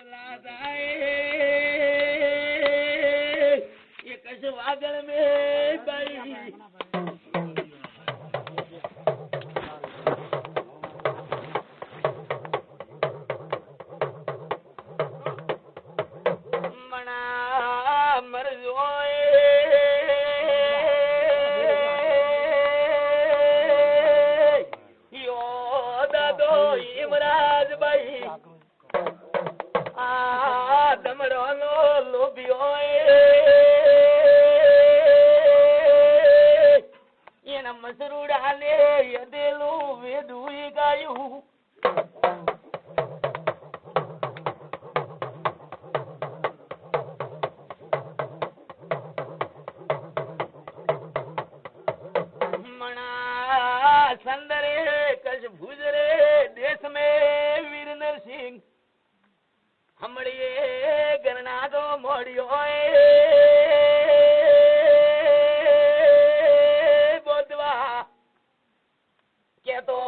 बुलाता है ये कशवागल में भाई मना मर जोए यो दादो इमराज भाई आ दमड़ो लोभियो एना मसरूड़ा ने यदेलो वेदुई गायू संदरे कश भुजरे देश में वीर नरसिंह हमड़िए गणना तो मोड़ियो बोधवा के तो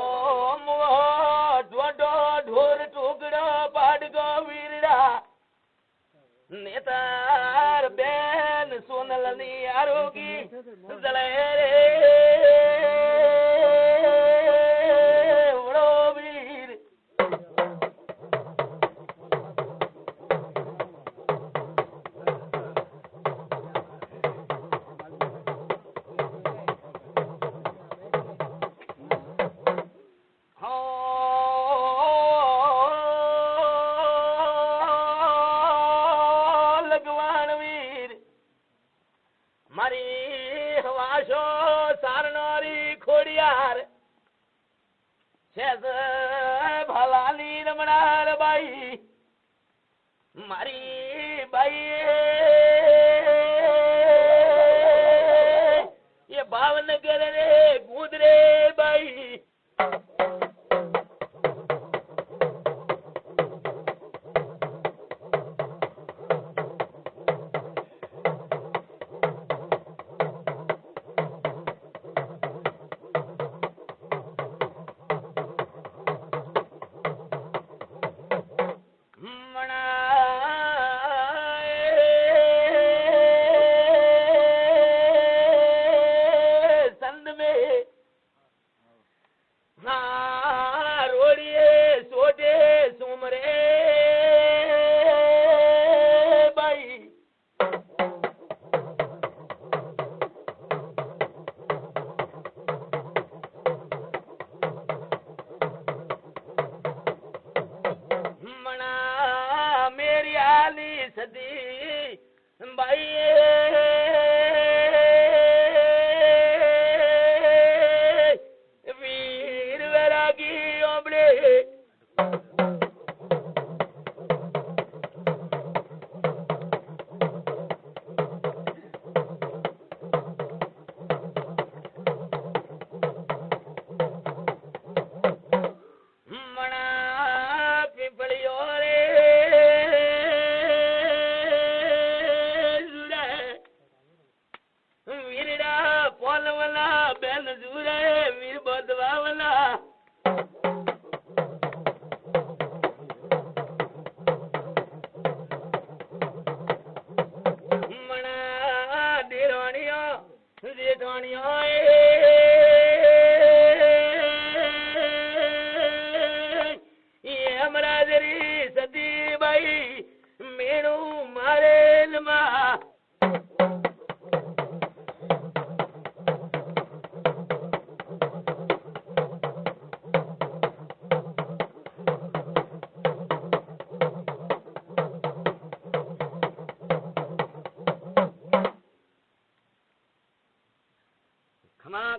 ढोडो ढोर टुकड़ो पाड़गो वीरड़ा नेतार बेन सोनलनी आरोगी जले रे भलानी रमणार बाई मारी बाई ये भावनगर रे गुदरे बाई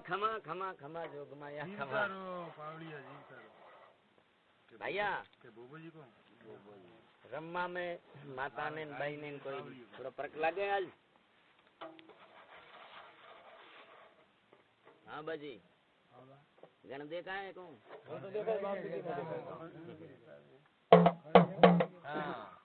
खमा खमा खमा जोगमाया खमा पावड़िया जी सर भैया के बोबो जी को रम्मा में माता ने भाई ने कोई थोड़ा फर्क लगे आज हाँ बाजी गण देखा है कौन हाँ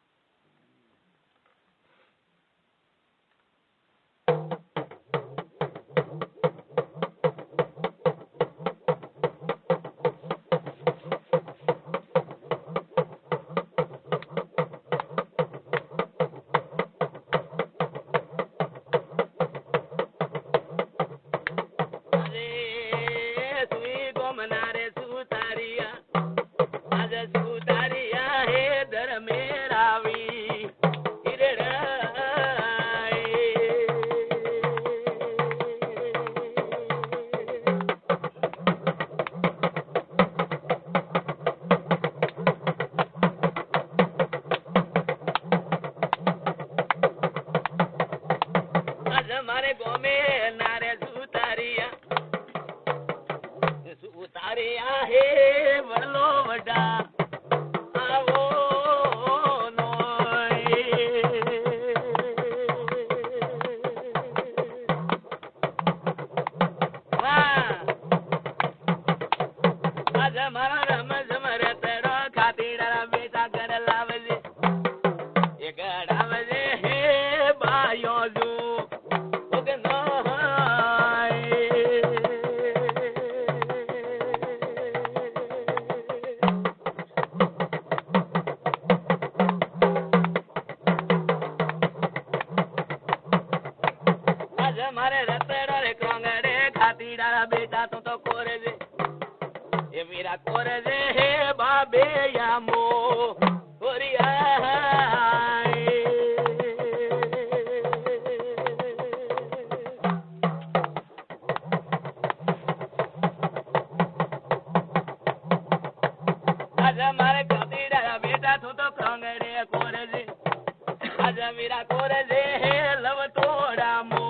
ગડાવજે હે બાયો જો મારે રતડો રે કોંગડે ખાતી ડાળા બેટા તું તો કોરે છે એ મીરા કોરે છે હે બાબે યામો મારે ખાતી ડાળા બેટા તું તો કોંગડે કોરે છે આજે મીરા કોરે છે હે લવ તોડા મો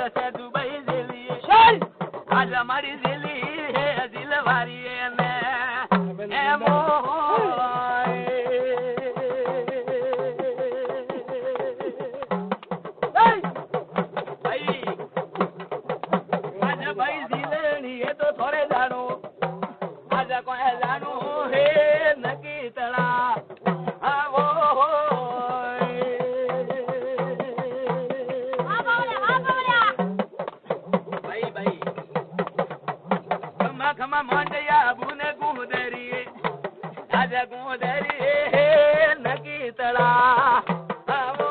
છે દુબઈ જેલી આજ મારી જેલી હે દિલવારી ને એમ ભાઈ જીલણી એ તો થોડે જાણો આજ કોઈ જાણું હે નકી તળા આવો ખમા માંડયા બુને ગુંદરી આજ ગુંદરી નકી તળા આવો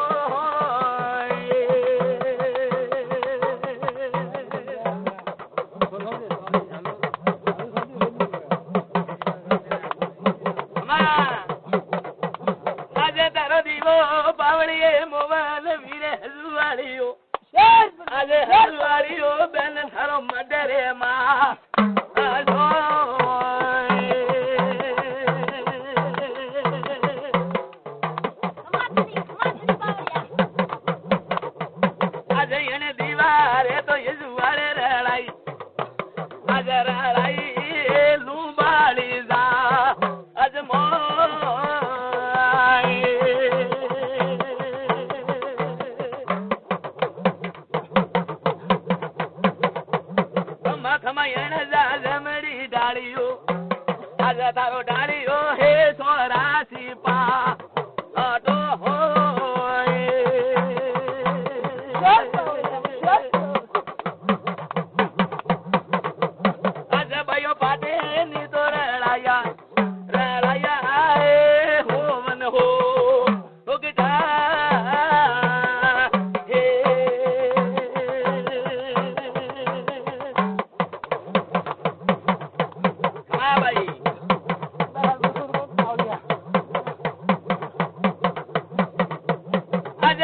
આજે તારો દીવો બાવળીએ મોવાલ વીરે હજુવાળીઓ આજે હજુવાળીઓ બેન થારો મડરે માં આજે એને દીવારે તો યજુવાળે રડાઈ આજે રડાઈ લુંબાડી જા આજ ખમા એને જા જમડી ડાળીઓ આજે તારો ડાળીઓ હે સોરાસી પા આટો આજે ભાઈઓ પાટે ની તો રડાયા હો મન હો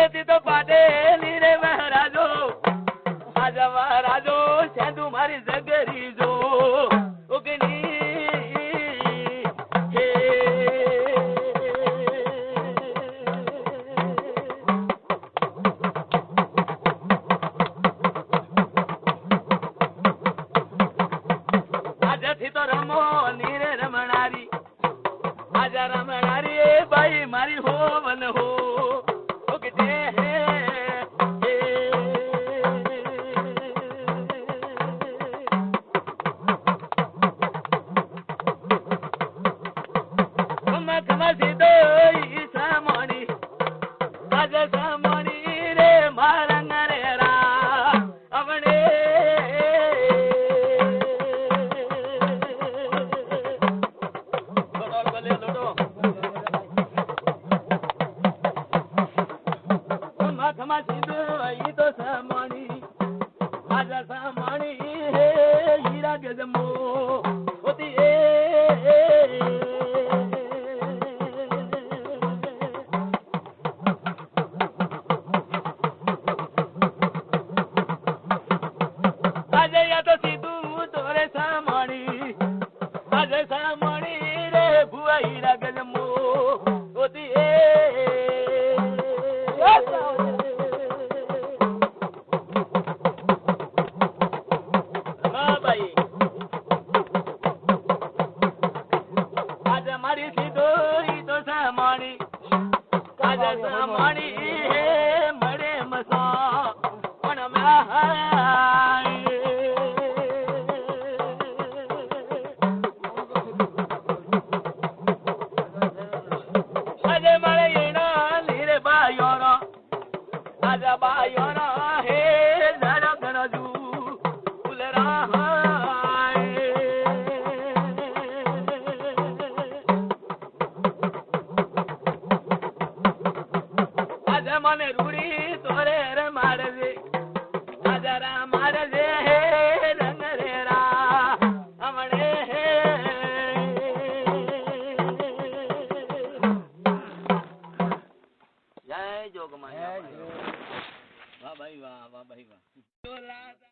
આજે તો પાટે નીરે મહારાજો આજા મહારાજો સેંધુ મારી જગરી જો ઉગની હે આજથી તો રમો નીરે રમણારી આજા રમણારી ભાઈ મારી હોવન હો ખમા સીધો ઈ સામણી આજ સામણી રે મારંગ રે રા આવડે ખમા સીધો ઈ તો સામણી આજ સામણી હે હીરા ગજમો હોતી આજે તો સીધું તોરે સામણી આજે સામણી રે ભુવા હીરા ગજમો હોતી ભાઈ આજે મારી સીધો ઈ તો સામણી આજે સામણી હે મળે મસા પણ આજે મારે એના લીરે બાયોનો આજા બાયોનો હે જરા ગણજુ ફૂલરા આજે મને રૂડી તોરે રે મારજે આજા રા મારજે હે